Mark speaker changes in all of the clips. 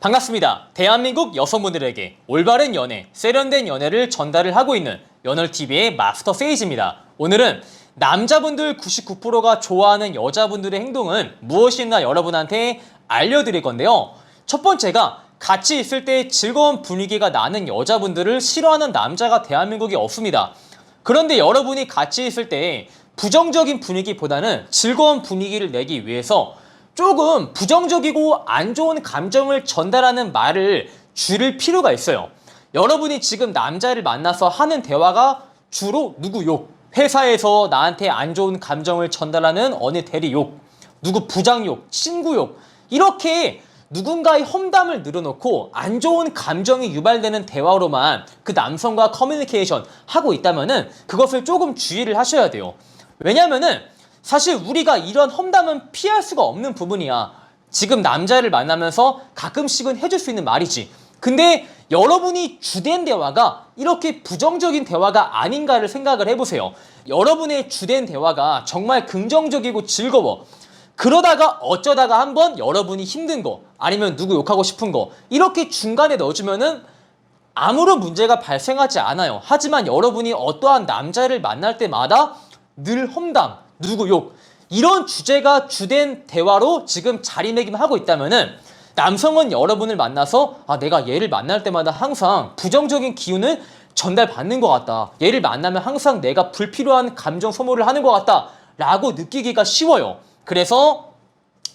Speaker 1: 반갑습니다. 대한민국 여성분들에게 올바른 연애, 세련된 연애를 전달을 하고 있는 연월TV의 마스터 세이지입니다. 오늘은 남자분들 99%가 좋아하는 여자분들의 행동은 무엇이나 여러분한테 알려드릴 건데요. 첫 번째가 같이 있을 때 즐거운 분위기가 나는 여자분들을 싫어하는 남자가 대한민국에 없습니다. 그런데 여러분이 같이 있을 때 부정적인 분위기보다는 즐거운 분위기를 내기 위해서 조금 부정적이고 안 좋은 감정을 전달하는 말을 줄일 필요가 있어요. 여러분이 지금 남자를 만나서 하는 대화가 주로 누구 욕, 회사에서 나한테 안 좋은 감정을 전달하는 어느 대리 욕, 누구 부장 욕, 친구 욕, 이렇게 누군가의 험담을 늘어놓고 안 좋은 감정이 유발되는 대화로만 그 남성과 커뮤니케이션 하고 있다면은 그것을 조금 주의를 하셔야 돼요. 왜냐면은 사실 우리가 이런 험담은 피할 수가 없는 부분이야. 지금 남자를 만나면서 가끔씩은 해줄 수 있는 말이지. 근데 여러분이 주된 대화가 이렇게 부정적인 대화가 아닌가를 생각을 해보세요. 여러분의 주된 대화가 정말 긍정적이고 즐거워. 그러다가 어쩌다가 한번 여러분이 힘든 거 아니면 누구 욕하고 싶은 거 이렇게 중간에 넣어주면은 아무런 문제가 발생하지 않아요. 하지만 여러분이 어떠한 남자를 만날 때마다 늘 험담, 누구 욕 이런 주제가 주된 대화로 지금 자리매김하고 있다면은 남성은 여러분을 만나서 내가 얘를 만날 때마다 항상 부정적인 기운을 전달받는 것 같다. 얘를 만나면 항상 내가 불필요한 감정 소모를 하는 것 같다 라고 느끼기가 쉬워요. 그래서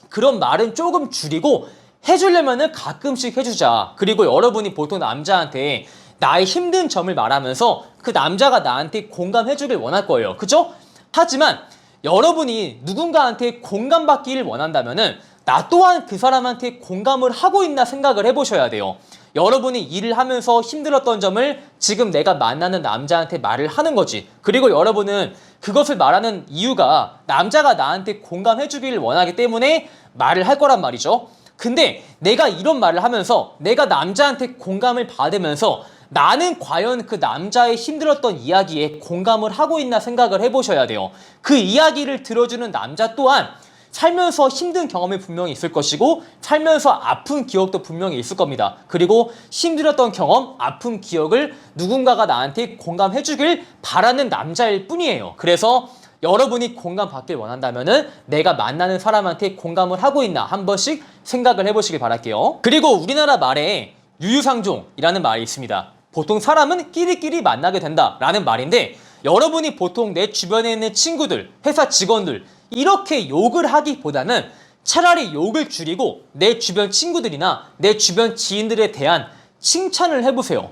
Speaker 1: 그런 말은 조금 줄이고 해주려면은 가끔씩 해주자. 그리고 여러분이 보통 남자한테 나의 힘든 점을 말하면서 그 남자가 나한테 공감해주길 원할 거예요. 그죠? 하지만 여러분이 누군가한테 공감받기를 원한다면은 나 또한 그 사람한테 공감을 하고 있나 생각을 해보셔야 돼요. 여러분이 일을 하면서 힘들었던 점을 지금 내가 만나는 남자한테 말을 하는 거지. 그리고 여러분은 그것을 말하는 이유가 남자가 나한테 공감해주기를 원하기 때문에 말을 할 거란 말이죠. 근데 내가 이런 말을 하면서 내가 남자한테 공감을 받으면서 나는 과연 그 남자의 힘들었던 이야기에 공감을 하고 있나 생각을 해보셔야 돼요. 그 이야기를 들어주는 남자 또한 살면서 힘든 경험이 분명히 있을 것이고 살면서 아픈 기억도 분명히 있을 겁니다. 그리고 힘들었던 경험, 아픈 기억을 누군가가 나한테 공감해 주길 바라는 남자일 뿐이에요. 그래서 여러분이 공감받길 원한다면은 내가 만나는 사람한테 공감을 하고 있나 한 번씩 생각을 해보시길 바랄게요. 그리고 우리나라 말에 유유상종이라는 말이 있습니다. 보통 사람은 끼리끼리 만나게 된다라는 말인데 여러분이 보통 내 주변에 있는 친구들, 회사 직원들 이렇게 욕을 하기보다는 차라리 욕을 줄이고 내 주변 친구들이나 내 주변 지인들에 대한 칭찬을 해보세요.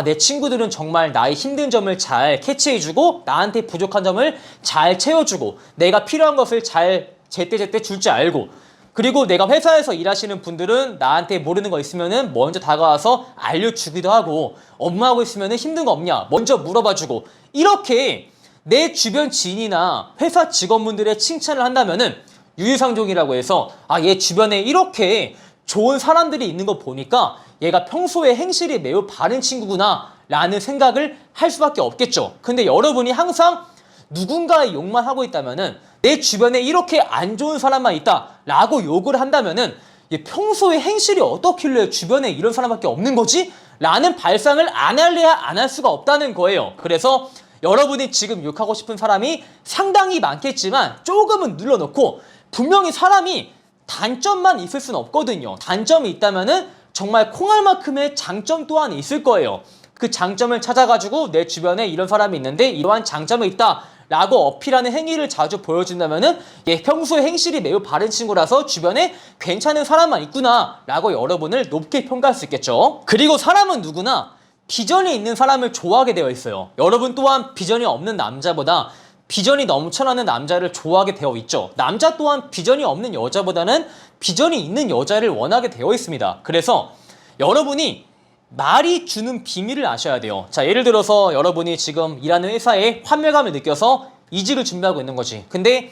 Speaker 1: 내 친구들은 정말 나의 힘든 점을 잘 캐치해주고 나한테 부족한 점을 잘 채워주고 내가 필요한 것을 잘 제때제때 줄 줄 알고 그리고 내가 회사에서 일하시는 분들은 나한테 모르는 거 있으면은 먼저 다가와서 알려주기도 하고 업무하고 있으면은 힘든 거 없냐 먼저 물어봐주고 이렇게 내 주변 지인이나 회사 직원분들의 칭찬을 한다면은 유유상종이라고 해서 얘 주변에 이렇게 좋은 사람들이 있는 거 보니까 얘가 평소에 행실이 매우 바른 친구구나 라는 생각을 할 수밖에 없겠죠. 근데 여러분이 항상 누군가의 욕만 하고 있다면은 내 주변에 이렇게 안 좋은 사람만 있다 라고 욕을 한다면은 평소에 행실이 어떻길래 주변에 이런 사람밖에 없는 거지? 라는 발상을 안 할래야 안 할 수가 없다는 거예요. 그래서 여러분이 지금 욕하고 싶은 사람이 상당히 많겠지만 조금은 눌러놓고 분명히 사람이 단점만 있을 수는 없거든요. 단점이 있다면은 정말 콩알만큼의 장점 또한 있을 거예요. 그 장점을 찾아가지고 내 주변에 이런 사람이 있는데 이러한 장점이 있다 라고 어필하는 행위를 자주 보여준다면은 평소에 행실이 매우 바른 친구라서 주변에 괜찮은 사람만 있구나 라고 여러분을 높게 평가할 수 있겠죠. 그리고 사람은 누구나 비전이 있는 사람을 좋아하게 되어 있어요. 여러분 또한 비전이 없는 남자보다 비전이 넘쳐나는 남자를 좋아하게 되어 있죠. 남자 또한 비전이 없는 여자보다는 비전이 있는 여자를 원하게 되어 있습니다. 그래서 여러분이 말이 주는 비밀을 아셔야 돼요. 자, 예를 들어서 여러분이 지금 일하는 회사에 환멸감을 느껴서 이직을 준비하고 있는 거지. 근데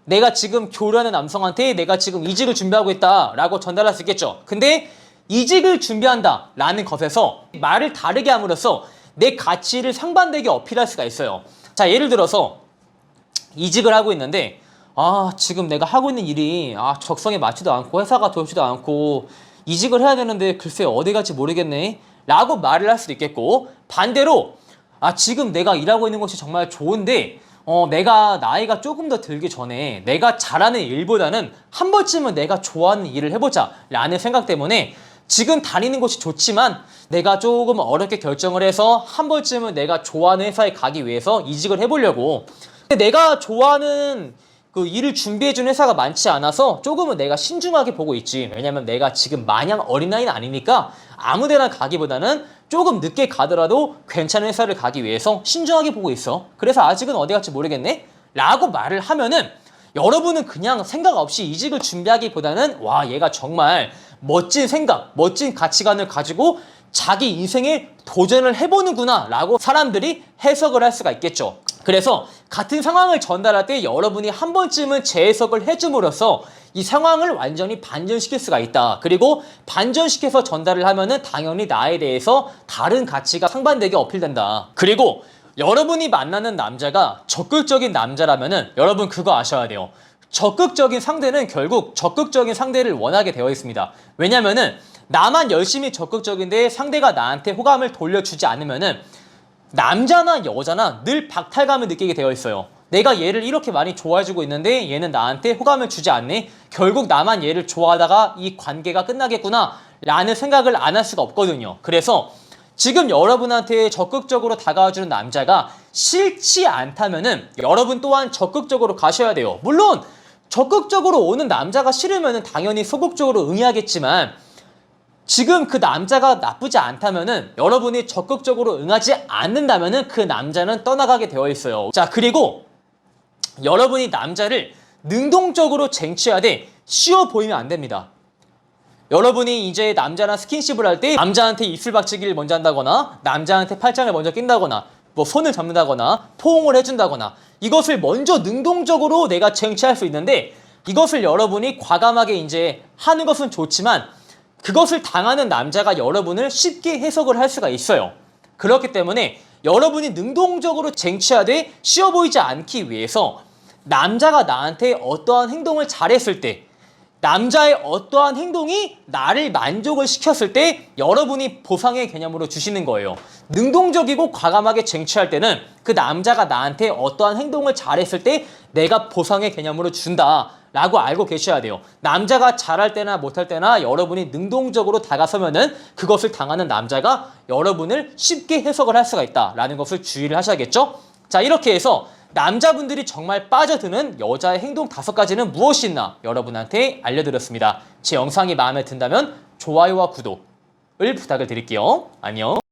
Speaker 1: 내가 지금 교류하는 남성한테 내가 지금 이직을 준비하고 있다 라고 전달할 수 있겠죠. 근데 이직을 준비한다 라는 것에서 말을 다르게 함으로써 내 가치를 상반되게 어필할 수가 있어요. 자, 예를 들어서 이직을 하고 있는데 지금 내가 하고 있는 일이 적성에 맞지도 않고 회사가 좋지도 않고 이직을 해야 되는데 글쎄 어디 갈지 모르겠네 라고 말을 할 수도 있겠고, 반대로 지금 내가 일하고 있는 것이 정말 좋은데 내가 나이가 조금 더 들기 전에 내가 잘하는 일보다는 한 번쯤은 내가 좋아하는 일을 해보자 라는 생각 때문에 지금 다니는 곳이 좋지만 내가 조금 어렵게 결정을 해서 한 번쯤은 내가 좋아하는 회사에 가기 위해서 이직을 해보려고. 근데 내가 좋아하는 그 일을 준비해준 회사가 많지 않아서 조금은 내가 신중하게 보고 있지. 왜냐면 내가 지금 마냥 어린 나이는 아니니까 아무데나 가기보다는 조금 늦게 가더라도 괜찮은 회사를 가기 위해서 신중하게 보고 있어. 그래서 아직은 어디 갈지 모르겠네? 라고 말을 하면은 여러분은 그냥 생각 없이 이직을 준비하기보다는 와, 얘가 정말 멋진 생각, 멋진 가치관을 가지고 자기 인생에 도전을 해보는구나 라고 사람들이 해석을 할 수가 있겠죠. 그래서 같은 상황을 전달할 때 여러분이 한 번쯤은 재해석을 해줌으로써 이 상황을 완전히 반전시킬 수가 있다. 그리고 반전시켜서 전달을 하면은 당연히 나에 대해서 다른 가치가 상반되게 어필된다. 그리고 여러분이 만나는 남자가 적극적인 남자라면은 여러분 그거 아셔야 돼요. 적극적인 상대는 결국 적극적인 상대를 원하게 되어 있습니다. 왜냐면은 나만 열심히 적극적인데 상대가 나한테 호감을 돌려주지 않으면은 남자나 여자나 늘 박탈감을 느끼게 되어 있어요. 내가 얘를 이렇게 많이 좋아해주고 있는데 얘는 나한테 호감을 주지 않네? 결국 나만 얘를 좋아하다가 이 관계가 끝나겠구나 라는 생각을 안 할 수가 없거든요. 그래서 지금 여러분한테 적극적으로 다가와주는 남자가 싫지 않다면은 여러분 또한 적극적으로 가셔야 돼요. 물론 적극적으로 오는 남자가 싫으면은 당연히 소극적으로 응해야겠지만 지금 그 남자가 나쁘지 않다면은 여러분이 적극적으로 응하지 않는다면은 그 남자는 떠나가게 되어 있어요. 자, 그리고 여러분이 남자를 능동적으로 쟁취하되 쉬워 보이면 안 됩니다. 여러분이 이제 남자랑 스킨십을 할 때 남자한테 입술 박치기를 먼저 한다거나 남자한테 팔짱을 먼저 낀다거나 뭐 손을 잡는다거나 포옹을 해준다거나 이것을 먼저 능동적으로 내가 쟁취할 수 있는데 이것을 여러분이 과감하게 이제 하는 것은 좋지만 그것을 당하는 남자가 여러분을 쉽게 해석을 할 수가 있어요. 그렇기 때문에 여러분이 능동적으로 쟁취하되 쉬워 보이지 않기 위해서 남자가 나한테 어떠한 행동을 잘했을 때 남자의 어떠한 행동이 나를 만족을 시켰을 때 여러분이 보상의 개념으로 주시는 거예요. 능동적이고 과감하게 쟁취할 때는 그 남자가 나한테 어떠한 행동을 잘했을 때 내가 보상의 개념으로 준다 라고 알고 계셔야 돼요. 남자가 잘할 때나 못할 때나 여러분이 능동적으로 다가서면은 그것을 당하는 남자가 여러분을 쉽게 해석을 할 수가 있다라는 것을 주의를 하셔야겠죠? 자, 이렇게 해서 남자분들이 정말 빠져드는 여자의 행동 5가지는 무엇이 있나 여러분한테 알려드렸습니다. 제 영상이 마음에 든다면 좋아요와 구독을 부탁을 드릴게요. 안녕.